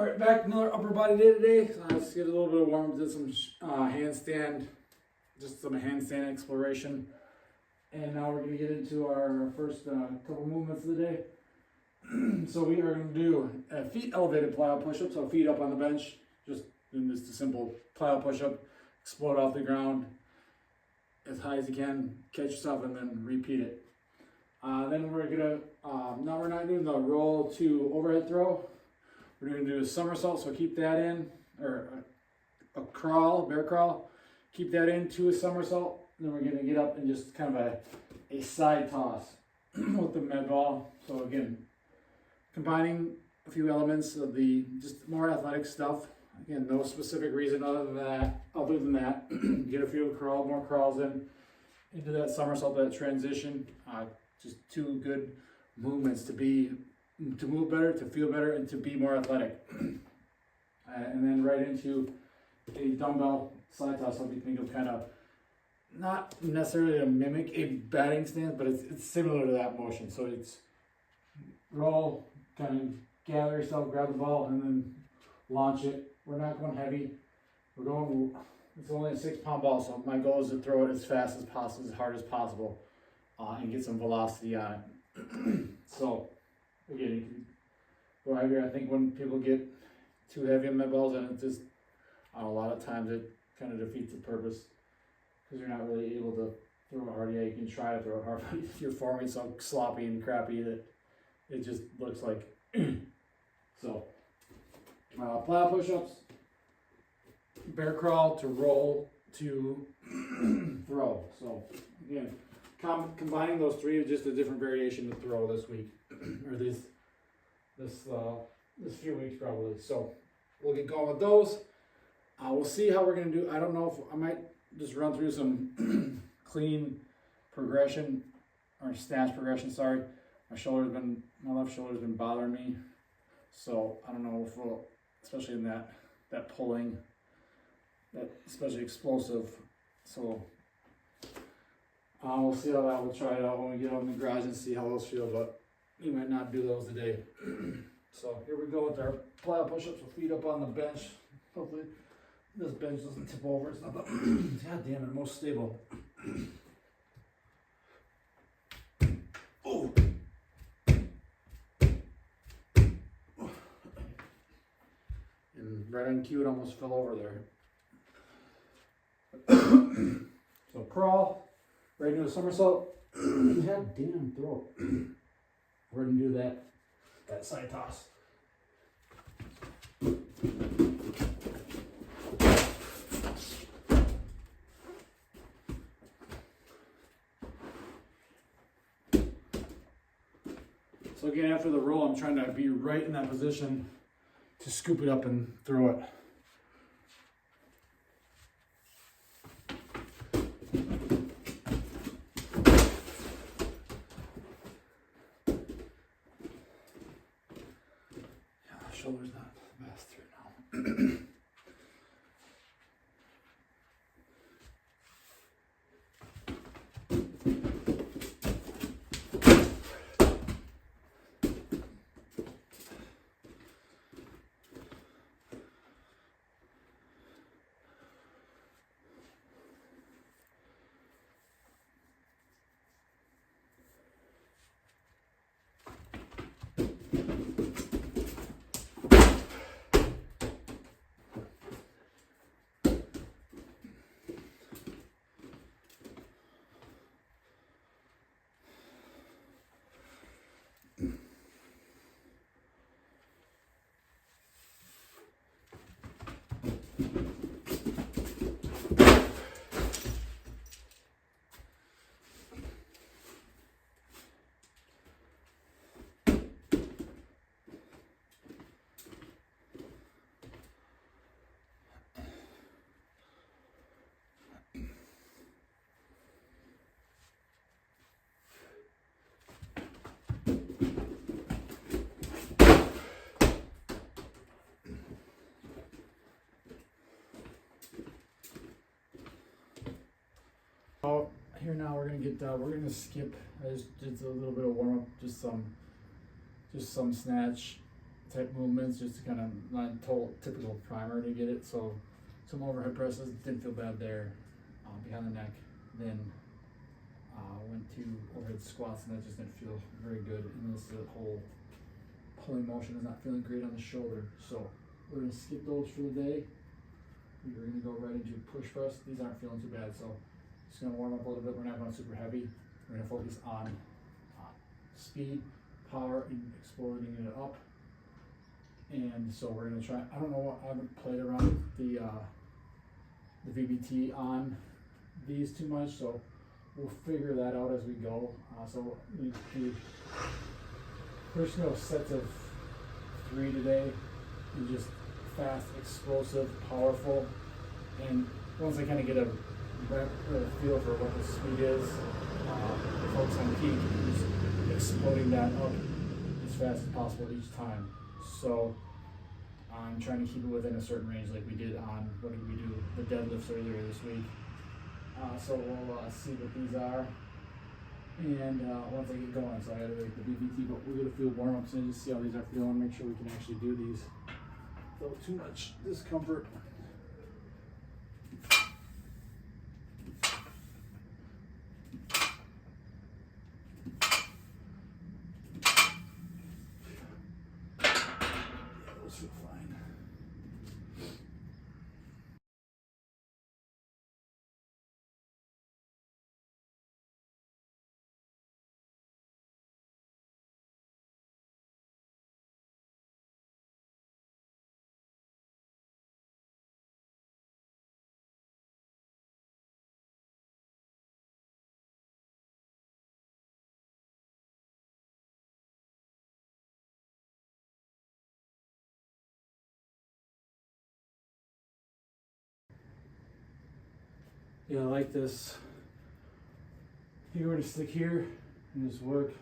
All right, back to another upper body day today. So let's get a little bit of warm up. Did some handstand, just some handstand exploration. And now we're gonna get into our first couple movements of the day. So we are gonna do a feet elevated plyo push-up. So feet up on the bench, just doing just a simple plyo push-up, explode off the ground as high as you can, catch yourself, and then repeat it. Then we're gonna, now we're not doing the roll to overhead throw. We're going to do a somersault, so keep that in, or a crawl, bear crawl. Keep that in to a somersault. Then we're going to get up and just kind of a side toss with the med ball. So again, combining a few elements of the just more athletic stuff. Again, no specific reason other than that. Get a few more crawls into that somersault, that transition. Just two good movements to move better, to feel better, and to be more athletic. And then right into a dumbbell side toss. So if you think of kind of, not necessarily to mimic a batting stance, but it's similar to that motion. So it's roll, kind of gather yourself, grab the ball, and then launch it. We're not going heavy. It's only a 6-pound ball, so my goal is to throw it as fast as possible, as hard as possible, and get some velocity on it. So again, you can go heavier. I think when people get too heavy on med balls, and it just, a lot of times it kind of defeats the purpose because you're not really able to throw it hard. Yeah, you can try to throw it hard, but you're forming so sloppy and crappy that it just looks like. So, plyo push-ups, bear crawl to roll to throw. So again, combining those three is just a different variation to throw this week. Or this few weeks probably. So we'll get going with those. We'll see how we're gonna do. I don't know if I might just run through some clean progression or snatch progression. Sorry, my left shoulder's been bothering me. So I don't know if we'll, especially in that pulling, that especially explosive. So we'll see how that. We'll try it out when we get out in the garage and see how those feel. But you might not do those today. So here we go with our plyo push-ups with feet up on the bench. Hopefully this bench doesn't tip over. It's not the, God damn it, most stable. Oh. And right on cue, it almost fell over there. So crawl, right into a somersault. God damn throat. We're gonna do that side toss. So again, after the roll, I'm trying to be right in that position to scoop it up and throw it. Shoulder's not the best here now. Here now we're gonna skip. I just did a little bit of warm up, just some snatch, type movements, just to kind of not typical primer to get it. So some overhead presses, didn't feel bad there behind the neck. Then went to overhead squats, and that just didn't feel very good. And this whole pulling motion is not feeling great on the shoulder. So we're gonna skip those for the day. We're gonna go right into push press. These aren't feeling too bad, so just gonna warm up a little bit. We're not going super heavy. We're gonna focus on speed, power, and exploding it up. And so we're gonna try. I don't know. I haven't played around with the VBT on these too much, so we'll figure that out as we go. So we do first sets of 3 today, and just fast, explosive, powerful. And once I kind of get a feel for what the speed is, focus on peak, just exploding that up as fast as possible each time. So I'm trying to keep it within a certain range, like we did on, what did we do, the deadlifts earlier this week. So we'll see what these are, and once I get going. So I gotta make the BBT, but we're gonna feel warm-ups and just see how these are feeling, make sure we can actually do these without too much discomfort. Feel fine. Yeah, I like this. If you were to stick here and just work,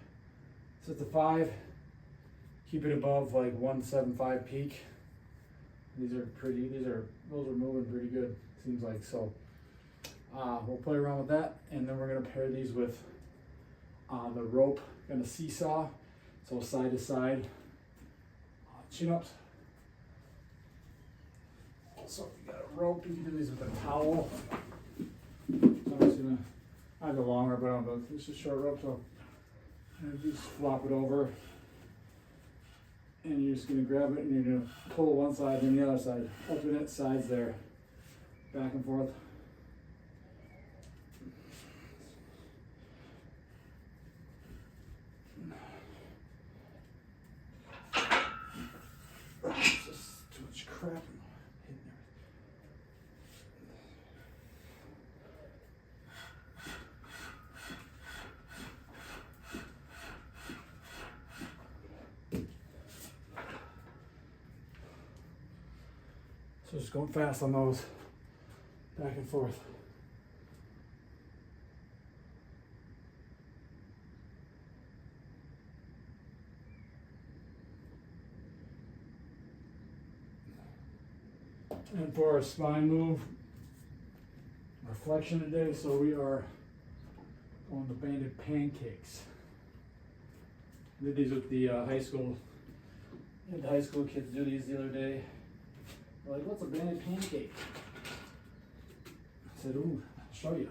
set the 5, keep it above like 175 peak. Those are moving pretty good, seems like. So we'll play around with that, and then we're gonna pair these with the rope, gonna seesaw. So side to side, chin ups. So if you got a rope, you can do these with a towel. So I'm just gonna, I have the long rope, but I don't know, this is short rope, so you just flop it over, and you're just gonna grab it, and you're gonna pull one side and the other side, alternate sides there, back and forth. It's just too much crap. So just going fast on those, back and forth. And for our spine move, reflection today, so we are on the banded pancakes. Did these with the high school. Had the high school kids do these the other day. They're like, what's a banded pancake? I said, ooh, I'll show you.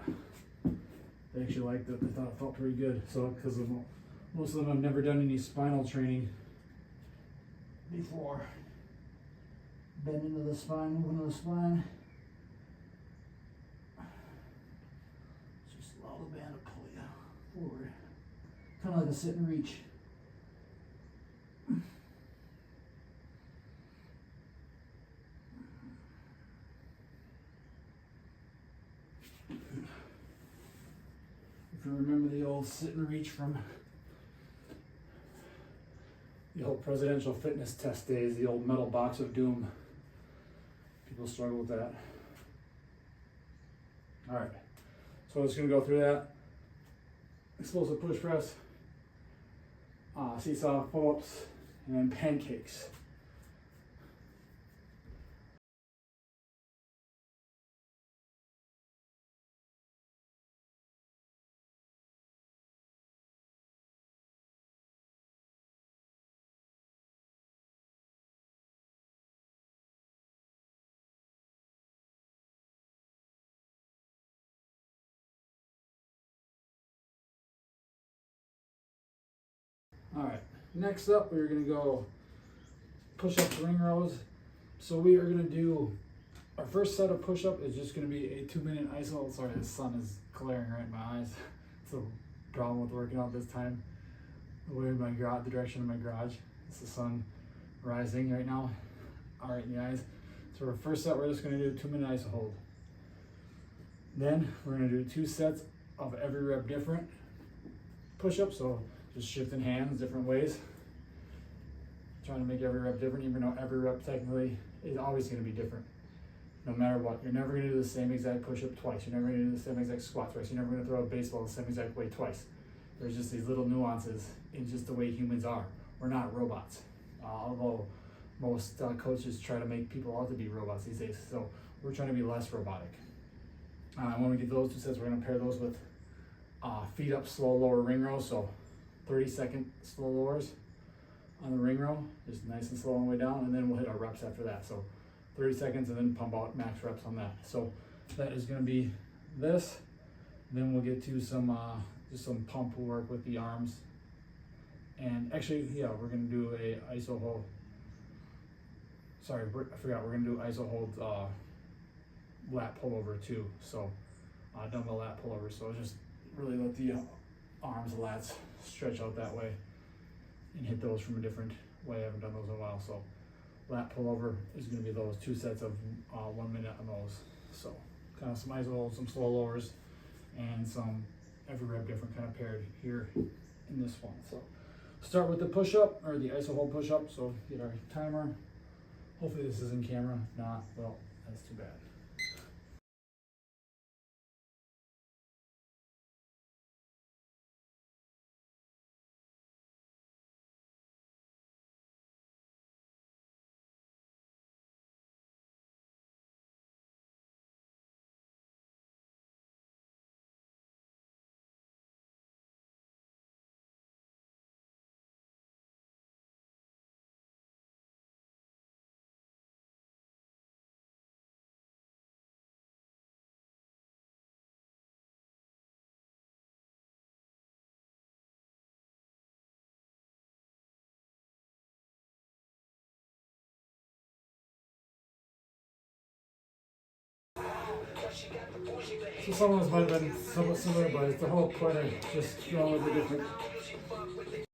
They actually liked it. They thought it felt pretty good. So, because most of them have never done any spinal training before. Bend into the spine, move into the spine. Just allow the band to pull you forward. Kind of like a sit and reach. If you remember the old sit and reach from the old presidential fitness test days, the old metal box of doom. People struggle with that. All right, so I'm just gonna go through that. Explosive push press, seesaw pull-ups, and then pancakes. Alright, next up we're going to go push-up ring rows. So we are going to do, our first set of push-up is just going to be a 2-minute iso. Sorry, the sun is glaring right in my eyes. It's a problem with working out this time. The way my the direction of my garage. It's the sun rising right now. Alright in the eyes. So our first set, we're just going to do a 2-minute iso hold. Then we're going to do 2 sets of every rep different push-ups. So just shifting hands different ways. Trying to make every rep different, even though every rep technically is always going to be different. No matter what, you're never going to do the same exact push-up twice. You're never going to do the same exact squat twice. You're never going to throw a baseball the same exact way twice. There's just these little nuances in just the way humans are. We're not robots. Although most coaches try to make people out to be robots these days. So we're trying to be less robotic. When we get those 2 sets, we're going to pair those with feet up slow lower ring rows. So 30-second slow lowers on the ring row, just nice and slow on the way down, and then we'll hit our reps after that. So 30 seconds and then pump out max reps on that. So that is going to be this. Then we'll get to some just some pump work with the arms. And actually, yeah, we're going to do a iso hold. Sorry, I forgot, we're going to do iso hold lat pullover too. So dumbbell lat pullover. So just really let the arms, lats stretch out that way and hit those from a different way. I haven't done those in a while. So lat pullover is going to be those 2 sets of 1 minute on those. So kind of some iso holds, some slow lowers, and some every rep different kind of paired here in this one. So start with the push-up or the iso hold push-up. So get our timer. Hopefully this is in camera. If not, well, that's too bad. So some of those might have been somewhat similar, but it's the whole point of just going with the different